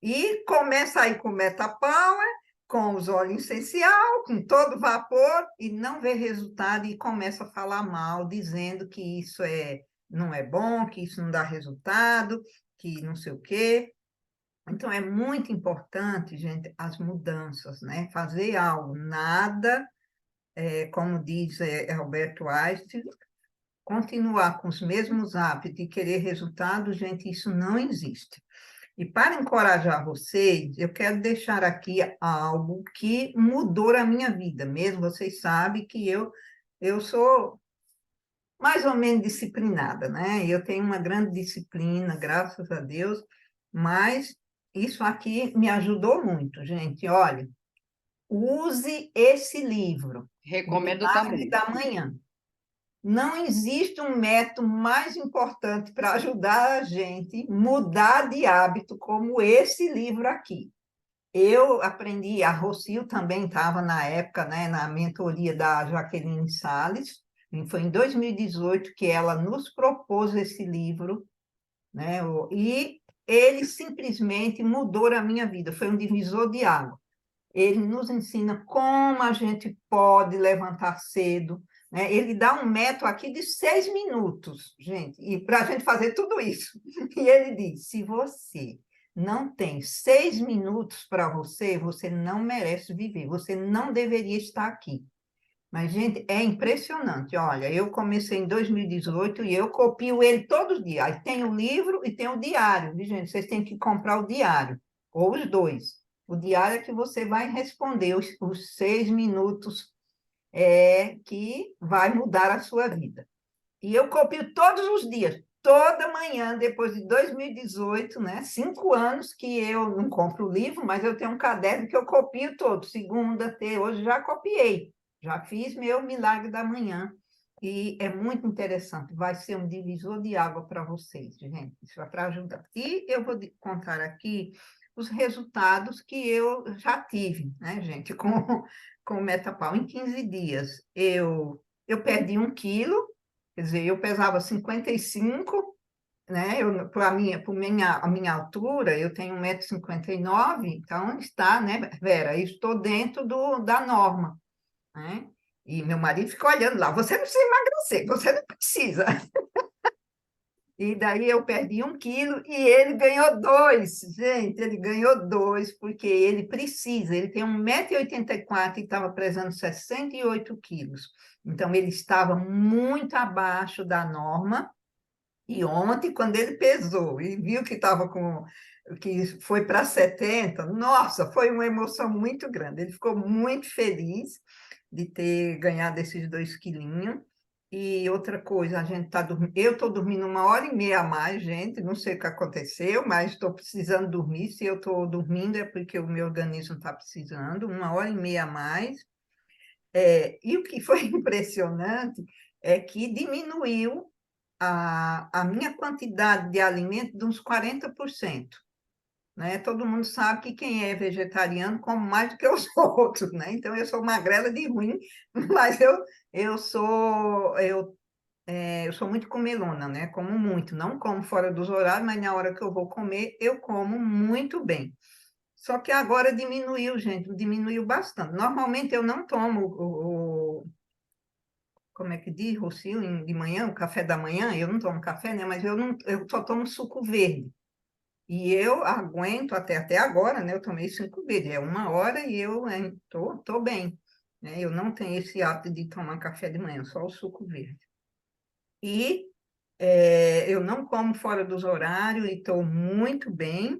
e começa aí com metapower, com os óleos essencial, com todo vapor, e não vê resultado e começa a falar mal, dizendo que isso não é bom, que isso não dá resultado, que não sei o quê. Então, é muito importante, gente, as mudanças, né? Fazer algo, nada, como diz Alberto Einstein, continuar com os mesmos hábitos e querer resultados, gente, isso não existe. E para encorajar vocês, eu quero deixar aqui algo que mudou a minha vida, mesmo vocês sabem que eu sou mais ou menos disciplinada, né? Eu tenho uma grande disciplina, graças a Deus, mas isso aqui me ajudou muito, gente. Olha, use esse livro, O Recomendo Milagre também. da Manhã. Não existe um método mais importante para ajudar a gente mudar de hábito como esse livro aqui. Eu aprendi, a Rocio também estava na época, né, na mentoria da Jaqueline Salles, e foi em 2018 que ela nos propôs esse livro, né, e ele simplesmente mudou a minha vida, foi um divisor de água. Ele nos ensina como a gente pode levantar cedo, né? Ele dá um método aqui de 6 minutos, gente, e para a gente fazer tudo isso. E ele diz: se você não tem 6 minutos para você, você não merece viver, você não deveria estar aqui. Mas, gente, é impressionante. Olha, eu comecei em 2018 e eu copio ele todos os dias. Aí tem o livro e tem o diário, viu, gente? Vocês têm que comprar o diário, ou os dois. O diário é que você vai responder os 6 minutos que vai mudar a sua vida. E eu copio todos os dias. toda manhã, depois de 2018, né? 5 anos que eu não compro o livro, mas eu tenho um caderno que eu copio todo, segunda, terça, hoje já copiei, já fiz meu Milagre da Manhã, e é muito interessante, vai ser um divisor de água para vocês, gente, isso é para ajudar. E eu vou contar aqui os resultados que eu já tive, né, gente, com o Metapau. Em 15 dias, eu perdi 1 quilo. Quer dizer, eu pesava 55, né? A minha altura, eu tenho 1,59 m, então está, né, Vera? Eu estou dentro da norma, né? E meu marido fica olhando lá, você não precisa emagrecer, você não precisa. E daí eu perdi 1 quilo e ele ganhou 2, gente, ele ganhou 2, porque ele precisa, ele tem 1,84 m e estava pesando 68 quilos. Então, ele estava muito abaixo da norma, e ontem, quando ele pesou e viu que foi para 70, nossa, foi uma emoção muito grande. Ele ficou muito feliz de ter ganhado esses 2 quilinhos. E outra coisa, eu estou dormindo 1h30 a mais, gente, não sei o que aconteceu, mas estou precisando dormir. Se eu estou dormindo é porque o meu organismo está precisando, 1h30 a mais. E o que foi impressionante é que diminuiu a minha quantidade de alimento de uns 40%. Né? Todo mundo sabe que quem é vegetariano come mais do que os outros, né? Então, eu sou magrela de ruim, mas eu sou muito comelona, né? Como muito, não como fora dos horários, mas na hora que eu vou comer, eu como muito bem. Só que agora diminuiu, gente, diminuiu bastante. Normalmente eu não tomo como é que diz, Rocio, de manhã, o café da manhã, eu não tomo café, né? Mas eu só tomo suco verde. E eu aguento até agora, né? Eu tomei suco verde, é 1 hora e eu tô bem. Né? Eu não tenho esse hábito de tomar café de manhã, só o suco verde. E eu não como fora dos horários e estou muito bem.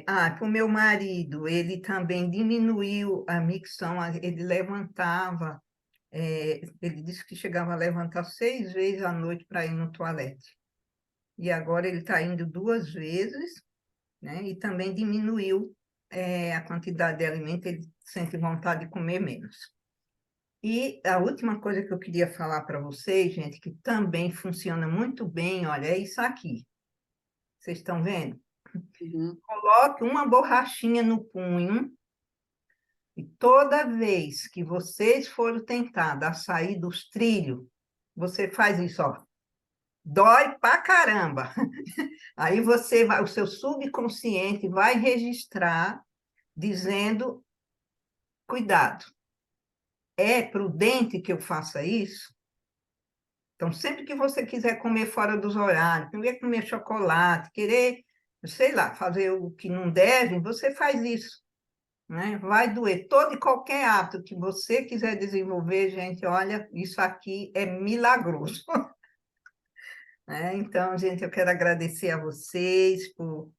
Para o meu marido, ele também diminuiu a micção, ele levantava, ele disse que chegava a levantar 6 vezes à noite para ir no toalete. E agora ele está indo 2 vezes, né? E também diminuiu a quantidade de alimento, ele sente vontade de comer menos. E a última coisa que eu queria falar para vocês, gente, que também funciona muito bem, olha, é isso aqui. Vocês estão vendo? Uhum. Coloque uma borrachinha no punho e toda vez que vocês forem tentar dar sair dos trilhos, você faz isso, ó. Dói pra caramba. Aí o seu subconsciente vai registrar dizendo, cuidado, é prudente que eu faça isso? Então, sempre que você quiser comer fora dos horários, querer comer chocolate, querer, sei lá, fazer o que não deve, você faz isso. Né? Vai doer. Todo e qualquer hábito que você quiser desenvolver, gente, olha, isso aqui é milagroso. Né? Então, gente, eu quero agradecer a vocês por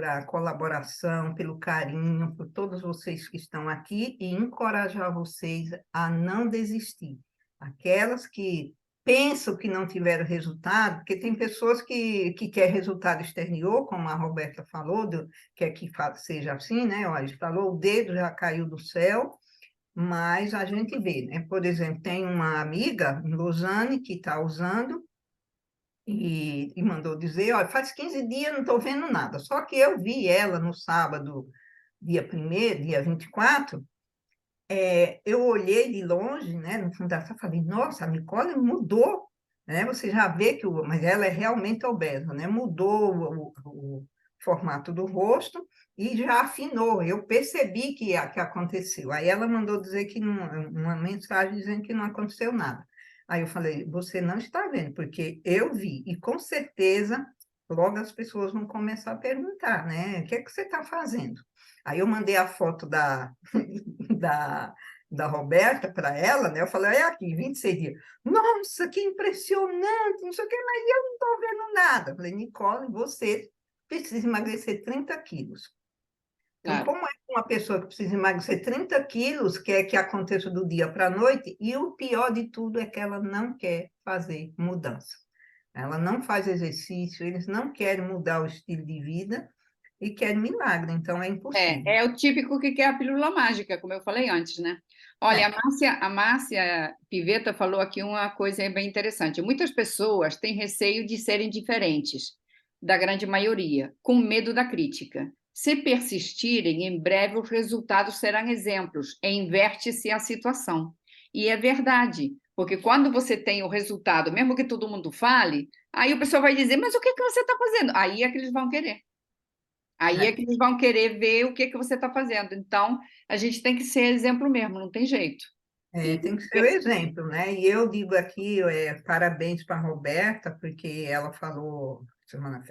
a colaboração, pelo carinho, por todos vocês que estão aqui e encorajar vocês a não desistir. Aquelas que pensam que não tiveram resultado, porque tem pessoas que querem resultado exterior, como a Roberta falou, quer que seja assim, né? Olha, falou, o dedo já caiu do céu, mas a gente vê, né? Por exemplo, tem uma amiga em Lausanne que está usando, e mandou dizer, olha, faz 15 dias, não estou vendo nada. Só que eu vi ela no sábado, dia 1º, dia 24, eu olhei de longe, né, no fundo da sala, falei, nossa, a Nicole mudou, né? Você já vê mas ela é realmente obesa, né? Mudou o formato do rosto e já afinou. Eu percebi que aconteceu. Aí ela mandou dizer que uma mensagem dizendo que não aconteceu nada. Aí eu falei, você não está vendo, porque eu vi, e com certeza logo as pessoas vão começar a perguntar, né? O que é que você está fazendo? Aí eu mandei a foto da Roberta para ela, né? Eu falei, é aqui, 26 dias. Nossa, que impressionante, não sei o que, mas eu não estou vendo nada. Eu falei, Nicole, você precisa emagrecer 30 quilos. Então, Claro. como é que uma pessoa que precisa emagrecer 30 quilos quer que aconteça do dia para a noite? E o pior de tudo é que ela não quer fazer mudança. Ela não faz exercício, eles não querem mudar o estilo de vida e querem milagre, então é impossível. É o típico que quer a pílula mágica, como eu falei antes, né? Olha, É, a Márcia Pivetta falou aqui uma coisa bem interessante. Muitas pessoas têm receio de serem diferentes da grande maioria, com medo da crítica. Se persistirem, em breve os resultados serão exemplos, e inverte-se a situação. E é verdade, porque quando você tem o resultado, mesmo que todo mundo fale, aí o pessoal vai dizer, mas o que que você está fazendo? Aí é que eles vão querer. Aí é é. que eles vão querer ver o que que você está fazendo. Então, a gente tem que ser exemplo mesmo, não tem jeito. É, E tem que ser o exemplo, né? E eu digo aqui, parabéns para a Roberta, porque ela falou,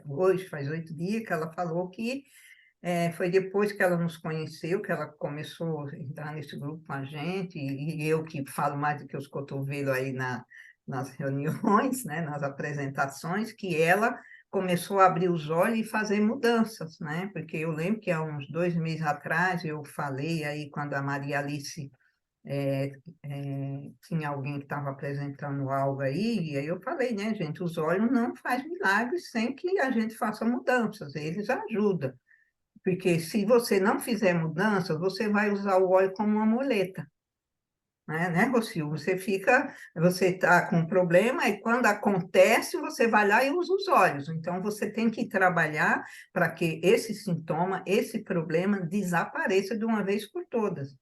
hoje faz 8 dias que ela falou que foi depois que ela nos conheceu, que ela começou a entrar nesse grupo com a gente, e eu que falo mais do que os cotovelos aí nas reuniões, né, nas apresentações, que ela começou a abrir os olhos e fazer mudanças, né? Porque eu lembro que há uns 2 meses atrás eu falei aí, quando a Maria Alice tinha alguém que estava apresentando algo aí, e aí eu falei, né, gente, os olhos não faz milagres sem que a gente faça mudanças, eles ajudam. Porque se você não fizer mudança, você vai usar o óleo como uma muleta, né, Rocio? Você está com um problema e quando acontece, você vai lá e usa os óleos. Então, você tem que trabalhar para que esse sintoma, esse problema desapareça de uma vez por todas.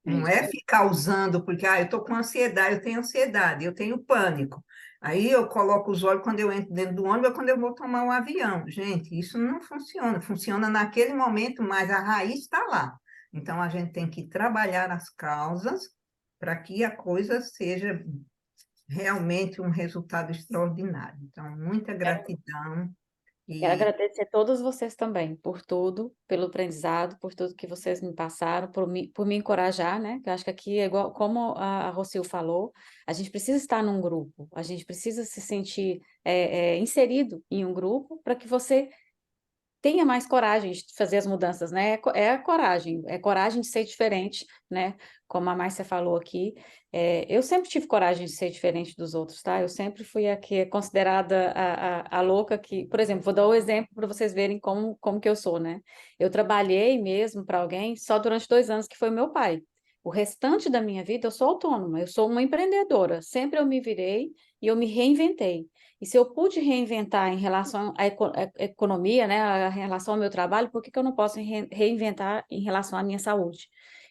é Não isso é aí. ficar usando, porque eu estou com ansiedade, eu tenho pânico. Aí eu coloco os olhos quando eu entro dentro do ônibus ou quando eu vou tomar um avião. Gente, isso não funciona. Funciona naquele momento, mas a raiz está lá. Então a gente tem que trabalhar as causas para que a coisa seja realmente um resultado extraordinário. Então, muita gratidão Quero e agradecer a todos vocês também, por tudo, pelo aprendizado, por tudo que vocês me passaram, por me encorajar, né? Que eu acho que aqui é igual, como a Rocio falou, a gente precisa estar num grupo, a gente precisa se sentir inserido em um grupo para que você tenha mais coragem de fazer as mudanças, né? É a coragem de ser diferente, né? Como a Márcia falou aqui, eu sempre tive coragem de ser diferente dos outros, tá? Eu sempre fui a que é considerada a louca que, por exemplo, vou dar um exemplo para vocês verem como que eu sou, né? Eu trabalhei mesmo para alguém só durante 2 anos, que foi meu pai. O restante da minha vida eu sou autônoma, eu sou uma empreendedora. Sempre eu me virei e eu me reinventei. E se eu pude reinventar em relação à economia, né, a relação ao meu trabalho, por que que eu não posso reinventar em relação à minha saúde?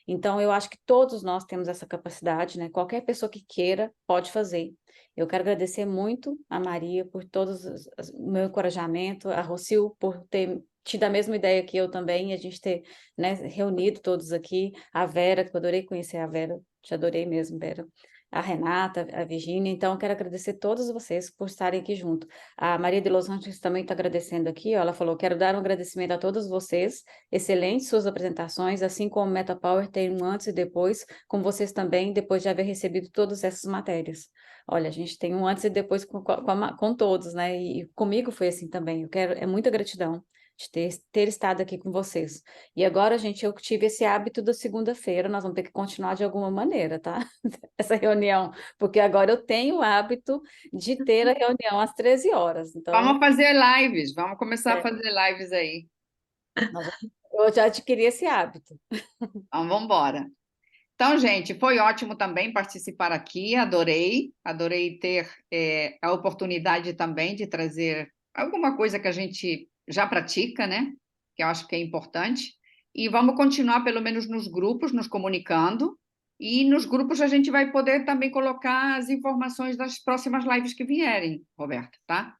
Então, eu acho que todos nós temos essa capacidade, né? Qualquer pessoa que queira pode fazer. Eu quero agradecer muito a Maria por o meu encorajamento, a Rocio por ter tido a mesma ideia que eu também, e a gente ter, né, reunido todos aqui, a Vera, que eu adorei conhecer a Vera, te adorei mesmo, Vera, a Renata, a Virgínia. Então, eu quero agradecer a todos vocês por estarem aqui junto. A Maria de Los Angeles também está agradecendo aqui, ó, ela falou, quero dar um agradecimento a todos vocês, excelentes suas apresentações, assim como o MetaPower tem um antes e depois, com vocês também, depois de haver recebido todas essas matérias. Olha, a gente tem um antes e depois com todos, né, e comigo foi assim também, é muita gratidão de ter estado aqui com vocês. E agora, gente, eu tive esse hábito da segunda-feira, nós vamos ter que continuar de alguma maneira, tá? Essa reunião, porque agora eu tenho o hábito de ter a reunião às 13 horas. Então, Vamos fazer lives, vamos começar a é, fazer lives aí. eu já adquiri esse hábito. Então, vamos embora. Então, gente, foi ótimo também participar aqui, adorei ter a oportunidade também de trazer alguma coisa que a gente já pratica, né? Que eu acho que é importante. E vamos continuar, pelo menos nos grupos, nos comunicando. E nos grupos a gente vai poder também colocar as informações das próximas lives que vierem, Roberta, tá?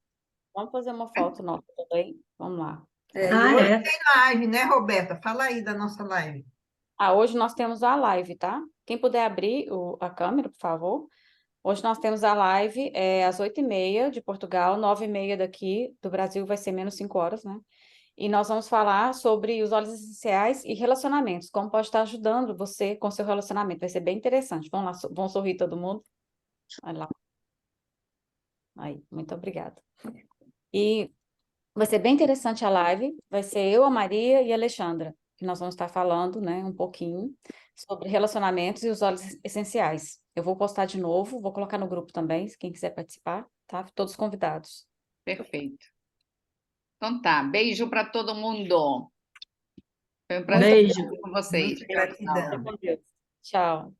Vamos fazer uma foto nossa também? Vamos lá. e Ah, hoje é. tem live, né, Roberta? Fala aí da nossa live. Hoje nós temos a live, tá? Quem puder abrir a câmera, por favor. Hoje nós temos a live às 8h30 de Portugal, 9h30 daqui do Brasil, vai ser menos 5 horas, né? E nós vamos falar sobre os óleos essenciais e relacionamentos, como pode estar ajudando você com seu relacionamento. Vai ser bem interessante. Vamos lá, vão sorrir todo mundo? Olha lá. Aí, muito obrigada. E vai ser bem interessante a live. Vai ser eu, a Maria e a Alexandra, que nós vamos estar falando, né, um pouquinho sobre relacionamentos e os óleos essenciais. Eu vou postar de novo, vou colocar no grupo também, se quem quiser participar, tá? Todos convidados. Perfeito. Então tá, beijo para todo mundo. Foi um prazer Beijo. estar com vocês. Muita Tchau, tchau. gratidão. Fica com Deus. Tchau.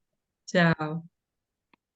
Tchau.